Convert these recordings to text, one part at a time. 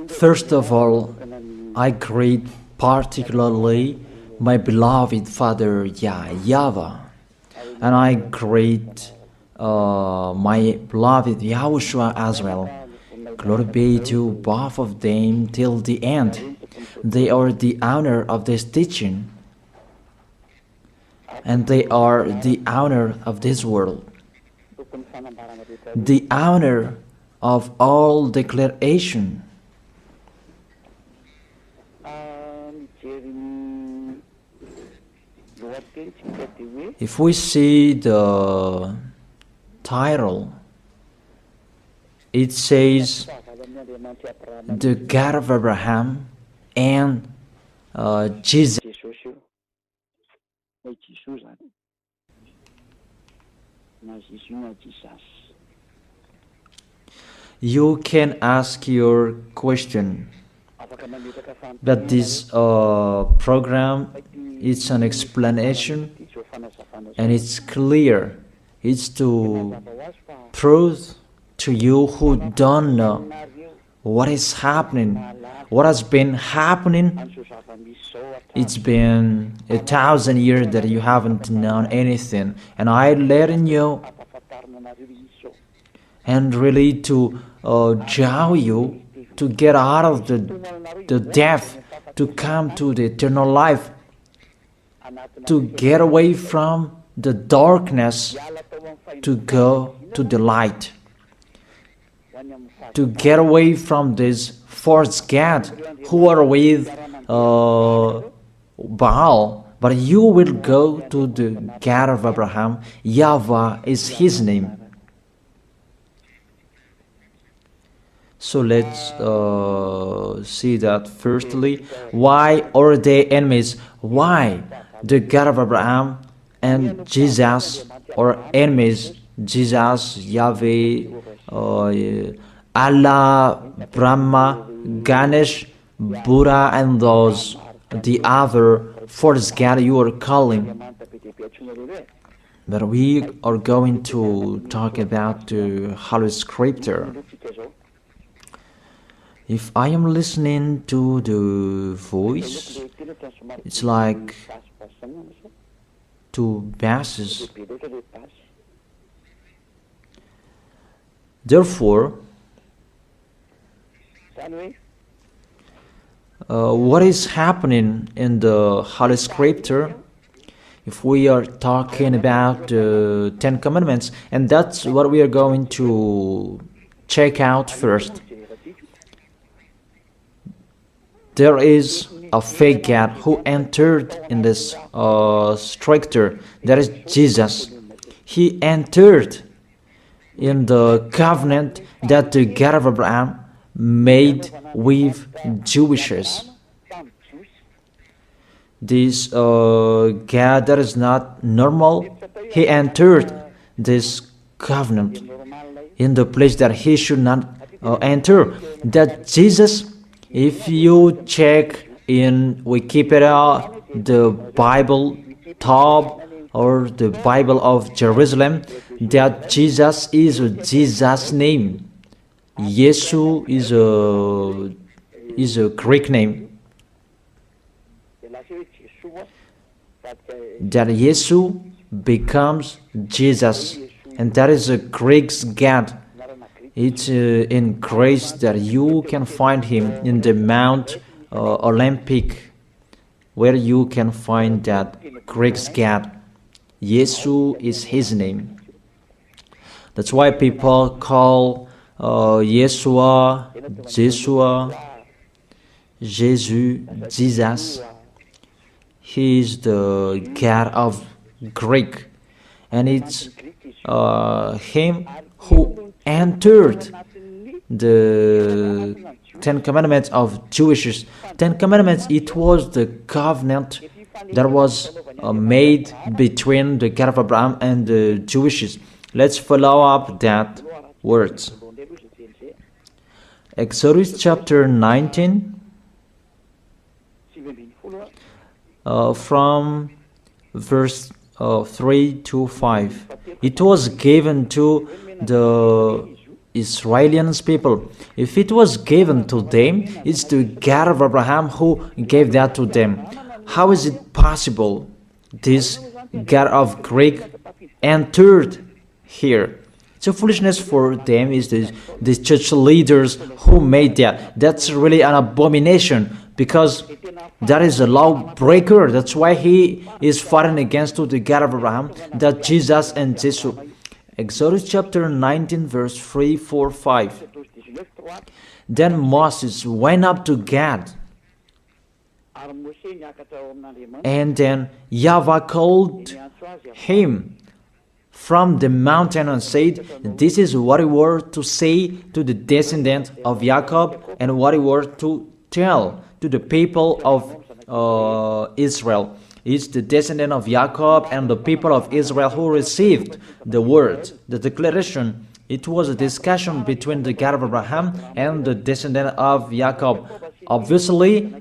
First of all, I greet particularly my beloved Father YAHVAH, and I greet my beloved YAHOSHUA as well. Glory be to both of them till the end. They are the honor of this teaching, and they are the honor of this world, the honor of all declaration. If we see the title, it says the God of Abraham and Jesus. You can ask your question, but this program, it's an explanation, and it's clear. It's to prove to you who don't know what is happening, what has been happening. It's been 1,000 years that you haven't known anything, and I'm letting you, and really to draw you to get out of the death, to come to the eternal life, to get away from the darkness, to go to the light, to get away from this false god who are with Baal, but you will go to the God of Abraham. YAHVAH is his name. So let's see that firstly. Why are they enemies? Why the God of Abraham and Jesus are enemies? Jesus, Yahweh, Allah, Brahma, Ganesh, Buddha, and those, the other false god you are calling. But we are going to talk about the Holy Scripture. If I am listening to the voice, it's like two basses. Therefore, what is happening in the Holy Scripture? If we are talking about the 10 Commandments, and that's what we are going to check out first. There is a fake God who entered in this structure. That is Jesus. He entered in the covenant that the God of Abraham made with Jewishes. This God that is not normal, he entered this covenant in the place that he should not enter. That Jesus, if you check in Wikipedia, the Bible top or the Bible of Jerusalem, that Jesus is a Jesus name. Yesu is a Greek name. That Yesu becomes Jesus, and that is a Greek God. It's in grace that you can find him in the Mount Olympic, where you can find that Greek God. Yesu is his name. That's why people call Yeshua, Jeshua, Jesus, Jesus. He is the God of Greek, and it's him who entered the 10 Commandments of Jewish. 10 Commandments, it was the covenant that was made between the God of Abraham and the Jewishes. Let's follow up that words. Exodus chapter 19, from verse 3 to 5. It was given to the Israelians people. If it was given to them, it's the God of Abraham who gave that to them. How is it possible this God of Greek entered here? It's a foolishness for them. Is the church leaders who made that. That's really an abomination, because that is a lawbreaker. That's why he is fighting against the God of Abraham, that Jesus and Jesus. Exodus chapter 19 verse 3, 4, 5. Then Moses went up to Gad, and then YAHVAH called him from the mountain and said, "This is what you were to say to the descendant of Jacob, and what you were to tell to the people of Israel." It's the descendant of Jacob and the people of Israel who received the word, the declaration. It was a discussion between the God of Abraham and the descendant of Jacob. Obviously,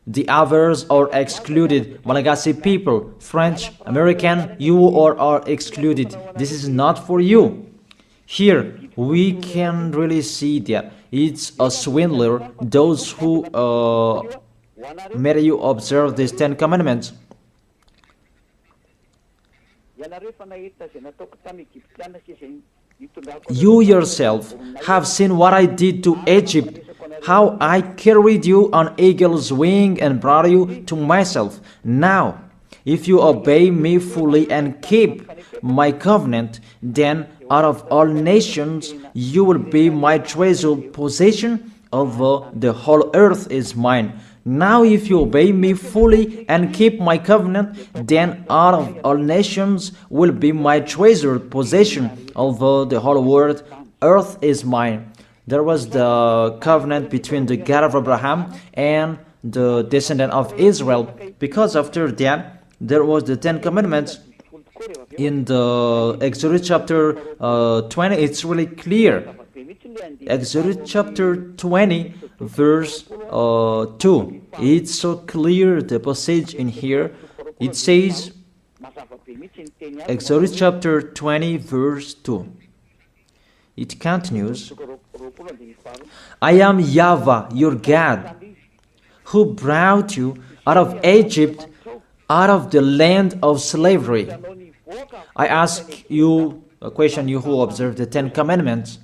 the others are excluded. Malagasy people, French, American, you are excluded. This is not for you. Here, we can really see that it's a swindler, those who made you observe these 10 commandments. You yourself have seen what I did to Egypt, how I carried you on eagle's wing and brought you to myself. Now, if you obey me fully and keep my covenant, then out of all nations you will be my treasured possession, although the whole earth is mine. Now if you obey me fully and keep my covenant, then out of all nations will be my treasured possession, although the whole world, earth is mine. There was the covenant between the God of Abraham and the descendant of Israel, because after that, there was the 10 commandments. In the Exodus chapter 20, it's really clear. Exodus chapter 20 verse 2. It's so clear, the passage in here. It says, Exodus chapter 20 verse 2. It continues, "I am YAHVAH, your God, who brought you out of Egypt, out of the land of slavery." I ask you a question, you who observe the 10 commandments.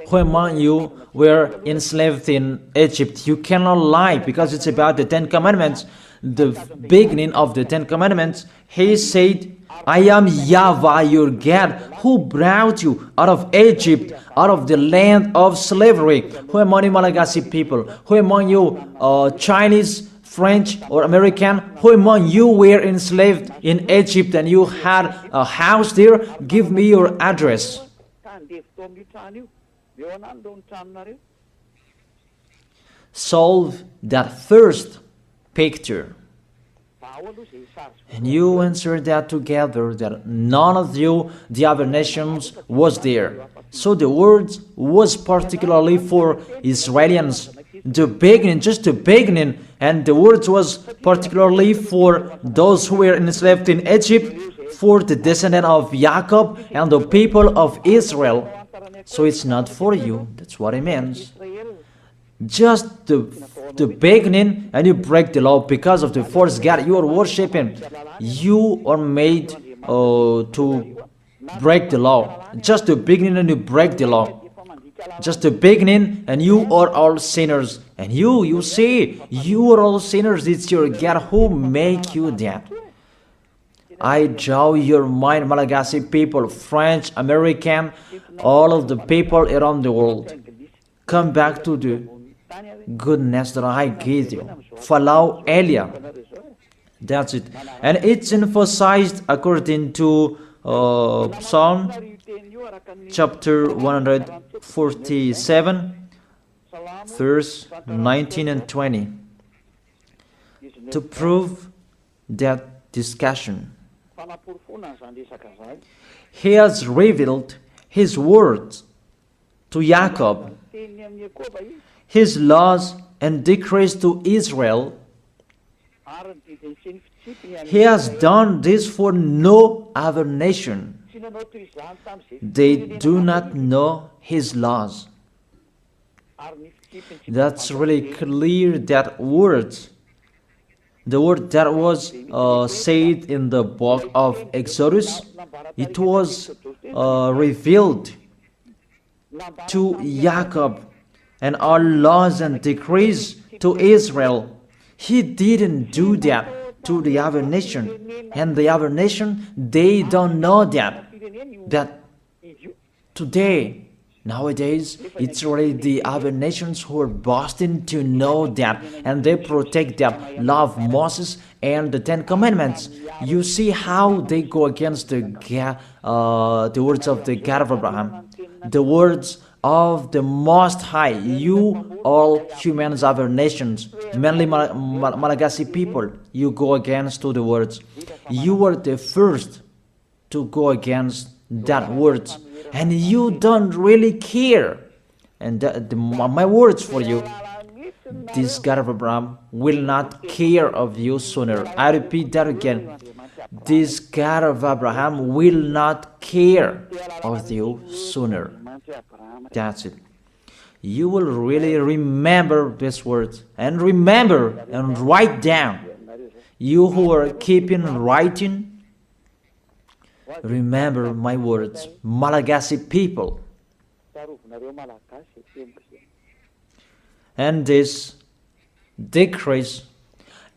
Who among you were enslaved in Egypt? You cannot lie, because it's about the 10 commandments. The beginning of the 10 commandments, he said, "I am YAHVAH, your God, who brought you out of Egypt, out of the land of slavery." Who among you Malagasy people? Who among you Chinese, French, or American? Who among you were enslaved in Egypt and you had a house there? Give me your address. Solve that first picture. And you answer that together, that none of you, the other nations, was there. So the words was particularly for Israelians. The beginning, just the beginning, and the words was particularly for those who were enslaved in Egypt, for the descendant of Jacob and the people of Israel. So it's not for you. That's what it means. Just the beginning, and you break the law because of the false God you are worshiping. You are made to break the law. Just the beginning, and you break the law. Just the beginning, and you are all sinners. And you see, you are all sinners. It's your God who make you that. I draw your mind, Malagasy people, French, American, all of the people around the world. Come back to the goodness that I gave you. Follow Elia. That's it. And it's emphasized according to Psalm chapter 147, verse 19 and 20, to prove that discussion. He has revealed his words to Jacob, his laws and decrees to Israel. He has done this for no other nation. They do not know His laws. That's really clear, that word. The word that was said in the book of Exodus, it was revealed to Jacob, and all laws and decrees to Israel. He didn't do that to the other nation, and the other nation, they don't know that today, nowadays, it's really the other nations who are boasting to know that, and they protect that, love Moses and the Ten Commandments. You see how they go against the words of the God of Abraham, the words of the Most High. You, all humans, other nations, mainly Malagasy people, you go against to the words. You were the first to go against that words, and you don't really care. And my words for you, this God of Abraham will not care of you sooner. I repeat that again. This God of Abraham will not care of you sooner. That's it. You will really remember this word, and remember and write down. You who are keeping writing, remember my words, Malagasy people. And this decrease,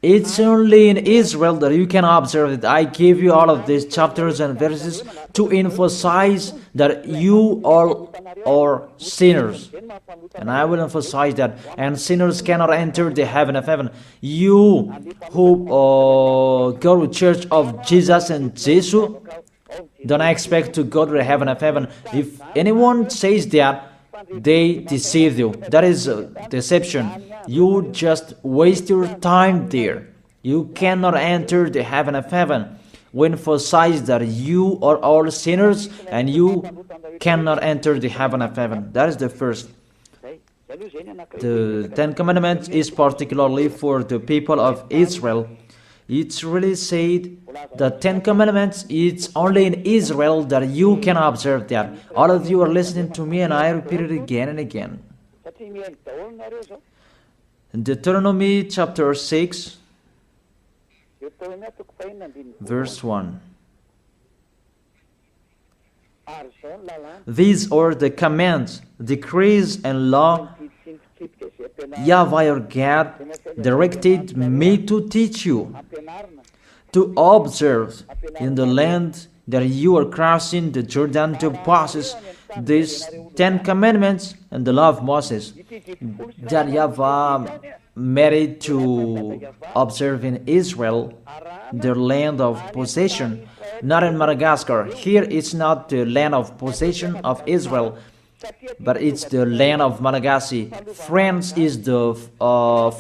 it's only in Israel that you can observe it. I give you all of these chapters and verses to emphasize that you all are sinners. And I will emphasize that. And sinners cannot enter the heaven of heaven. You who go to church of Jesus and Jesus, don't expect to go to the heaven of heaven. If anyone says that, they deceive you. That is deception. You just waste your time there. You cannot enter the heaven of heaven. We emphasize that you are all sinners and you cannot enter the heaven of heaven. That is the first. The Ten Commandments is particularly for the people of Israel. It's really said the Ten Commandments, it's only in Israel that you can observe that. All of you are listening to me and I repeat it again and again. In Deuteronomy chapter 6, verse 1. These are the commands, decrees, and law YAHVAH your God directed me to teach you, to observe in the land that you are crossing the Jordan to possess these 10 commandments and the law of Moses, that YAHVAH made it to observe in Israel, their land of possession, not in Madagascar. Here it's not the land of possession of Israel, but it's the land of Malagasy. France is the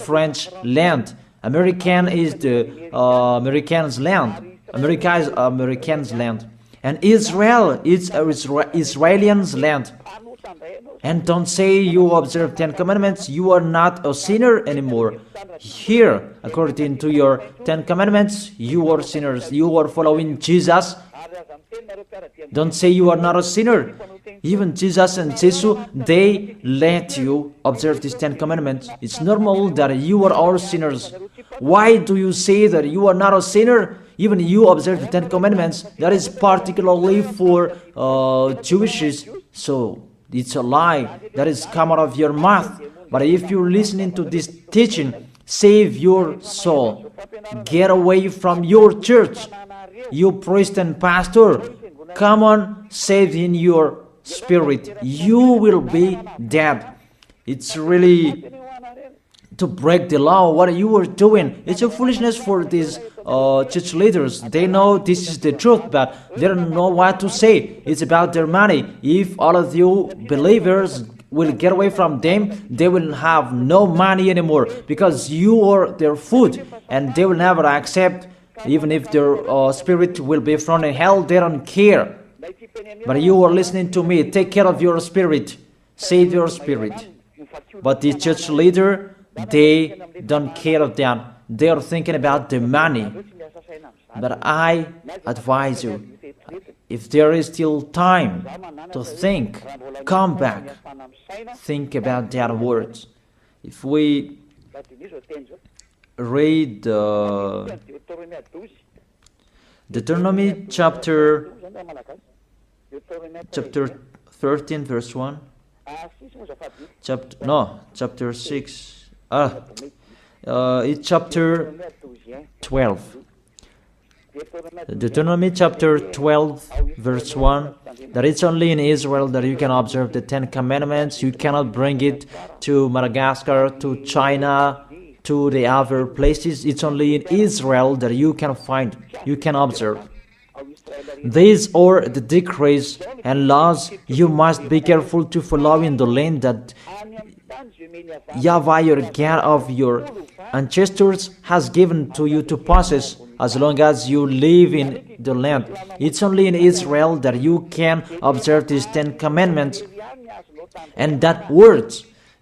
French land. American is the Americans' land. America is Americans' land. And Israel is Israelians' land. And don't say you observe 10 commandments, you are not a sinner anymore. Here, according to your 10 commandments, you are sinners. You are following Jesus. Don't say you are not a sinner. Even Jesus and Jesus, they let you observe these 10 commandments. It's normal that you are all sinners. Why do you say that you are not a sinner? Even you observe the 10 commandments. That is particularly for Jewishes. So it's a lie that is come out of your mouth. But if you're listening to this teaching, save your soul. Get away from your church. You priest and pastor, come on, save in your spirit. You will be dead. It's really to break the law. What you are doing, it's a foolishness for these church leaders. They know this is the truth, but they don't know what to say. It's about their money. If all of you believers will get away from them, they will have no money anymore, because you are their food, and they will never accept. Even if their spirit will be thrown in hell, they don't care. But you are listening to me. Take care of your spirit. Save your spirit. But the church leader, they don't care of that. They are thinking about the money. But I advise you, if there is still time to think, come back, think about that words. If we read Deuteronomy chapter 13 verse 1, chapter 6, it's chapter 12. Deuteronomy chapter 12 verse 1, that it's only in Israel that you can observe the 10 commandments. You cannot bring it to Madagascar, to China, to the other places. It's only in Israel that you can find, you can observe. These are the decrees and laws you must be careful to follow in the land that YAHVAH, your God of your ancestors, has given to you to possess, as long as you live in the land. It's only in Israel that you can observe these 10 commandments. And that word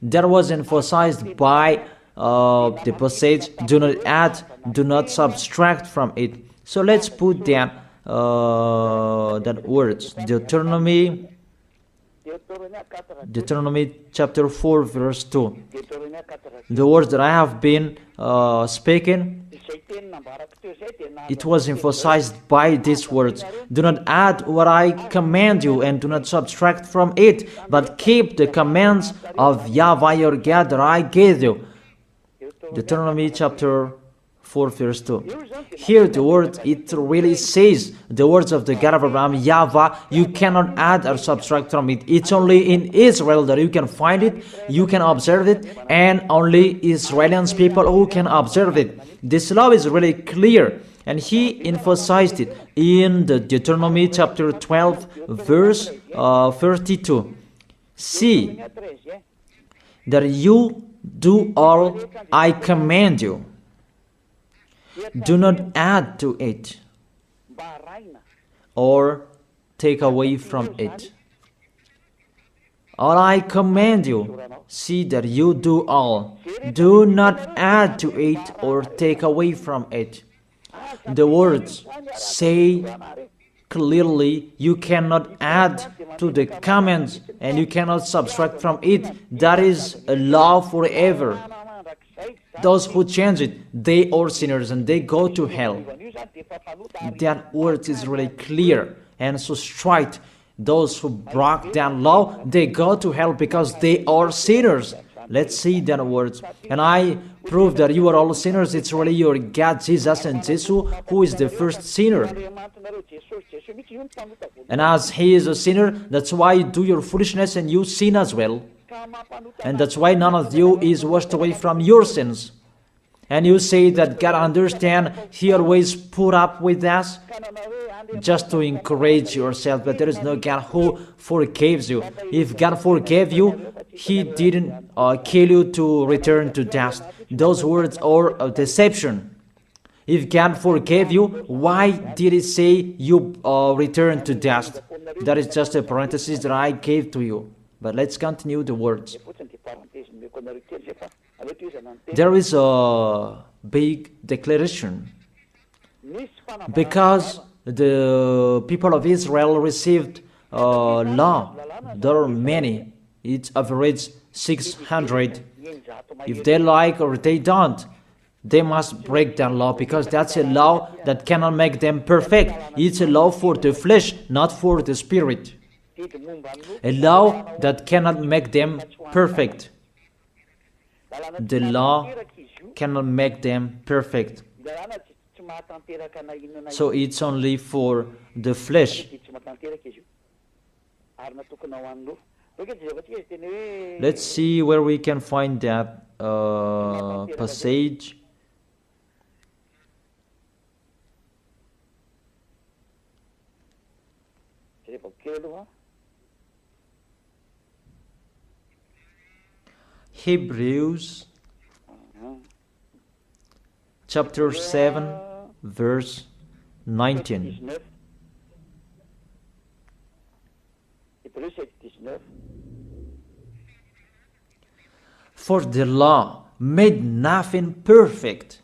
that was emphasized by the passage, do not add, do not subtract from it. So let's put that words, Deuteronomy chapter 4 verse 2. The words that I have been speaking, it was emphasized by these words. Do not add what I command you, and do not subtract from it, but keep the commands of YAHVAH your God that I gave you. Deuteronomy chapter 4 verse 2. Here the word, it really says the words of the God of Abraham, YAHVAH, you cannot add or subtract from it. It's only in Israel that you can find it, you can observe it, and only Israelians people who can observe it. This law is really clear, and he emphasized it in the Deuteronomy chapter 12 verse 32. See that you do all I command you. Do not add to it or take away from it. All I command you, see that you do all. Do not add to it or take away from it. The words say clearly you cannot add to the commands and you cannot subtract from it. That is a law forever. Those who change it, they are sinners and they go to hell. That word is really clear and so straight. Those who broke that law, they go to hell because they are sinners. Let's see that words. And I prove that you are all sinners. It's really your God, Jesus and Jesus, who is the first sinner. And as he is a sinner, that's why you do your foolishness and you sin as well. And that's why none of you is washed away from your sins. And you say that God understands, he always put up with us, just to encourage yourself, but there is no God who forgives you. If God forgave you, he didn't kill you to return to dust. Those words are a deception. If God forgave you, why did he say you return to dust? That is just a parenthesis that I gave to you. But let's continue the words. There is a big declaration. Because the people of Israel received law, there are many. It's average 600. If they like or they don't, they must break that law, because that's a law that cannot make them perfect. It's a law for the flesh, not for the spirit. A law that cannot make them perfect. The law cannot make them perfect. So it's only for the flesh. Let's see where we can find that passage. Hebrews chapter 7 verse 19. For the law made nothing perfect,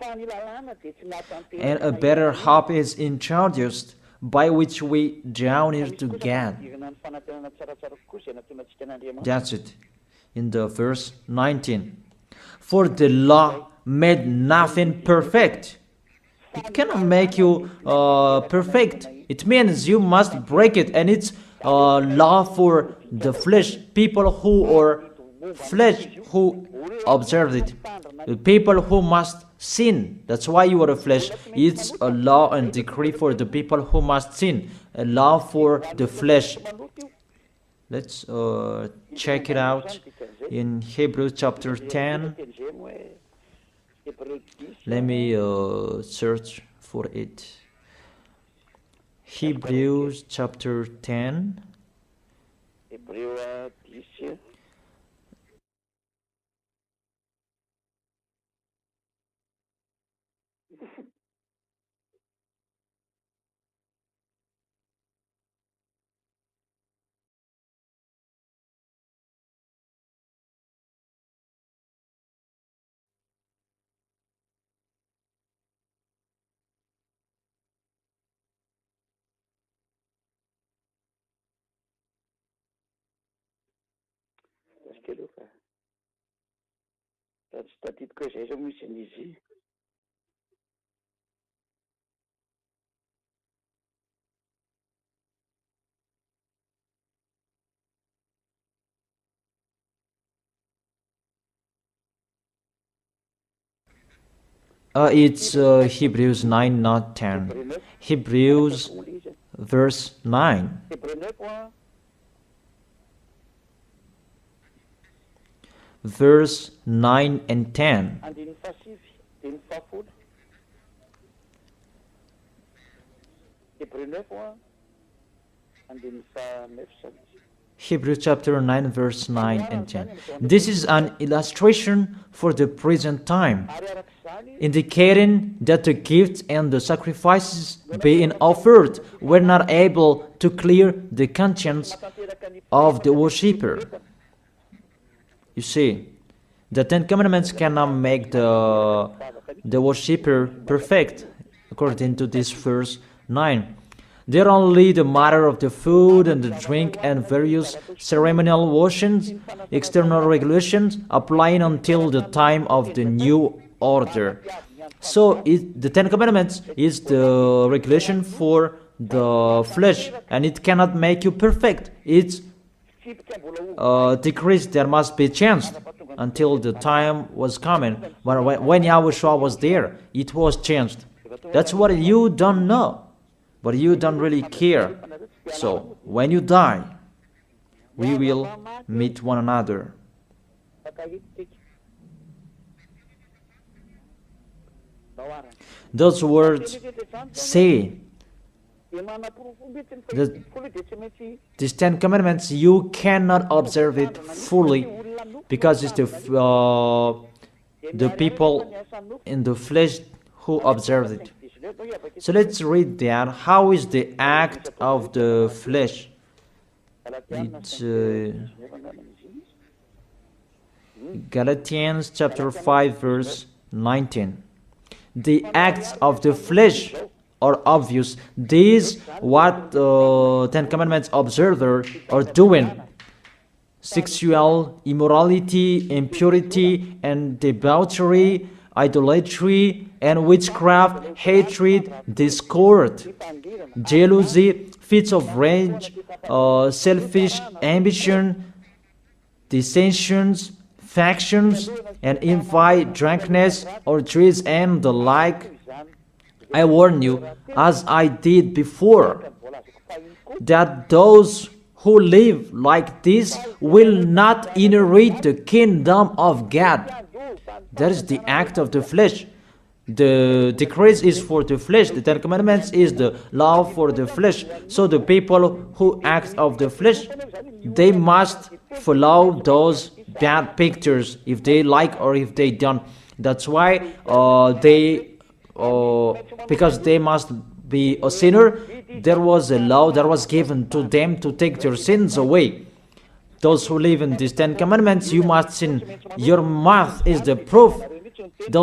and a better hope is introduced by which we draw near to God. That's it. In the verse 19. For the law made nothing perfect. It cannot make you perfect. It means you must break it, and it's law for the flesh. People who are flesh who observe it. The people who must sin. That's why you are a flesh. It's a law and decree for the people who must sin. A law for the flesh. Let's check it out in Hebrews chapter 10. Let me search for it. Hebrews chapter 10. It's Hebrews 9, not 10. Hebrews verse 9. Verse 9 and 10. Hebrews chapter 9 verse 9 and 10. This is an illustration for the present time, indicating that the gifts and the sacrifices being offered were not able to clear the conscience of the worshipper. You see, the Ten Commandments cannot make the worshipper perfect, according to this verse 9. They're only the matter of the food and the drink and various ceremonial washings, external regulations applying until the time of the new order. So the Ten Commandments is the regulation for the flesh, and it cannot make you perfect. It's decrease that must be changed until the time was coming. When YAHVAH was there, it was changed. That's what you don't know. But you don't really care. So, when you die, we will meet one another. Those words say that these Ten Commandments, you cannot observe it fully because it's the people in the flesh who observe it. So let's read that. How is the act of the flesh? It's Galatians chapter 5 verse 19. The acts of the flesh are obvious. These what Ten Commandments observers are doing. Sexual immorality, impurity, and debauchery, idolatry, and witchcraft, hatred, discord, jealousy, fits of rage, selfish ambition, dissensions, factions, and envy, drunkenness, orgies, and the like. I warn you, as I did before, that those who live like this will not inherit the kingdom of God. That is the act of the flesh. The decrease is for the flesh. The Ten Commandments is the law for the flesh. So the people who act of the flesh, they must follow those bad pictures if they like or if they don't. That's why because they must be a sinner, there was a law that was given to them to take their sins away. Those who live in these Ten Commandments, you must sin. Your mouth is the proof. Those